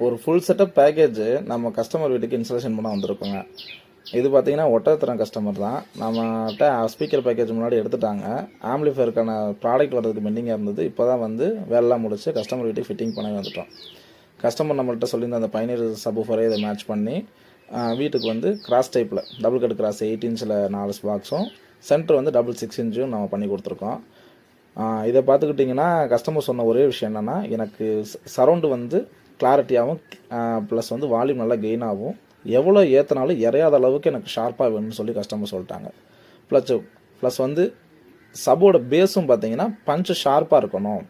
ஒரு full setup package நம்ம customer வீட்டுக்கு இன்ஸ்டாலேஷன் பண்ண வந்திருக்கோங்க. இது பார்த்தீங்கன்னா ஒட்டத்திரம் கஸ்டமர் தான். நம்மகிட்ட ஸ்பீக்கர் பேக்கேஜ் முன்னாடி எடுத்துட்டாங்க. ஆம்பிளிஃபயருக்கான ப்ராடக்ட் வரதுக்கு பெண்டிங்காக இருந்தது. இப்போ தான் வந்து வேலைலாம் முடிச்சு கஸ்டமர் வீட்டுக்கு ஃபிட்டிங் பண்ணி வந்துட்டோம். கஸ்டமர் நம்மள்கிட்ட சொல்லியிருந்த அந்த பைனியர் சப்வூஃபரை இதை மேட்ச் பண்ணி வீட்டுக்கு வந்து கிராஸ் டைப்பில் டபுள் கட் கிராஸ் 8 இன்ச்சில் 4 பாக்ஸும் சென்டர் வந்து டபுள் 6 இன்ச்சும் நம்ம பண்ணி கொடுத்துருக்கோம். இதை பார்த்துக்கிட்டிங்கன்னா கஸ்டமர் சொன்ன ஒரே விஷயம் என்னென்னா, எனக்கு சரௌண்டு வந்து கிளாரிட்டியாகவும் ப்ளஸ் வந்து வால்யூம் நல்லா கெயினாகவும் எவ்வளோ ஏற்றினாலும் இறையாத அளவுக்கு எனக்கு ஷார்ப்பாக வேணும்னு சொல்லி கஸ்டமர் சொல்லிட்டாங்க. ப்ளஸ் வந்து சப்போட பேஸும் பார்த்தீங்கன்னா பஞ்சு ஷார்ப்பாக இருக்கணும்,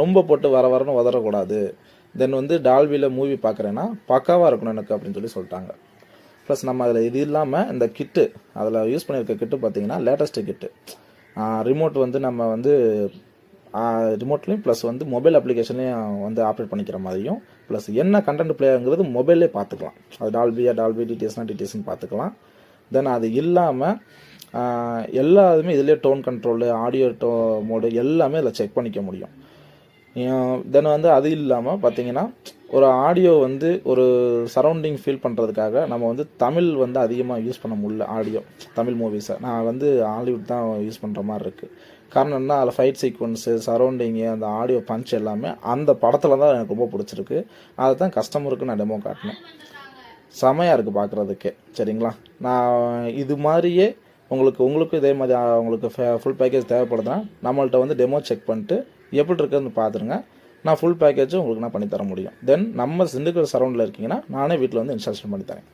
ரொம்ப போட்டு வரன்னு உதறக்கூடாது. தென் வந்து டால்பியில் மூவி பார்க்குறேன்னா பக்காவாக இருக்கணும் எனக்கு அப்படின்னு சொல்லி சொல்லிட்டாங்க. ப்ளஸ் நம்ம அதில் இது இல்லாமல் இந்த கிட்டு அதில் யூஸ் பண்ணியிருக்க கிட்டு பார்த்தீங்கன்னா லேட்டஸ்ட்டு கிட்டு. ரிமோட் வந்து நம்ம வந்து ரிமோட்லேயும் ப்ளஸ் வந்து மொபைல் அப்ளிகேஷன்லேயும் வந்து ஆப்ரேட் பண்ணிக்கிற மாதிரியும், ப்ளஸ் என்ன கண்டென்ட் பிளேயருங்கிறது மொபைல்லே பார்த்துக்கலாம். அது டால்பி டிடிஎஸ்னு பார்த்துக்கலாம். தென் அது இல்லாமல் எல்லாத்துமே இதிலே டோன் கண்ட்ரோலு, ஆடியோ மோடு எல்லாமே அதில் செக் பண்ணிக்க முடியும். தென் வந்து அது இல்லாமல் பார்த்தீங்கன்னா ஒரு ஆடியோ வந்து ஒரு சரௌண்டிங் ஃபீல் பண்ணுறதுக்காக நம்ம வந்து தமிழ் வந்து அதிகமாக யூஸ் பண்ண முடியல. ஆடியோ தமிழ் மூவிஸை நான் வந்து ஹாலிவுட் தான் யூஸ் பண்ணுற மாதிரி இருக்குது. காரணம் என்ன, அதில் ஃபைட் சீக்வன்ஸு, சரௌண்டிங்கு, அந்த ஆடியோ பஞ்ச் எல்லாமே அந்த படத்தில் தான் எனக்கு ரொம்ப பிடிச்சிருக்கு. அதை தான் கஸ்டமருக்கு நான் டெமோ காட்டினேன். செமையாக இருக்குது பார்க்குறதுக்கே. சரிங்களா, நான் இது மாதிரியே உங்களுக்கு இதே மாதிரி உங்களுக்கு ஃபுல் பேக்கேஜ் தேவைப்படுதுன்னா நம்மள்ட்ட வந்து டெமோ செக் பண்ணிட்டு எப்படி இருக்குதுன்னு பார்த்துருங்க. நான் ஃபுல் பேக்கேஜும் உங்களுக்கு நான் பண்ணித்தர முடியும். தென் நம்ம திண்டுக்கல் சரௌண்டில் இருக்கீங்கன்னா நானே வீட்டில் வந்து இன்ஸ்டாலேஷன் பண்ணித்தரேன்.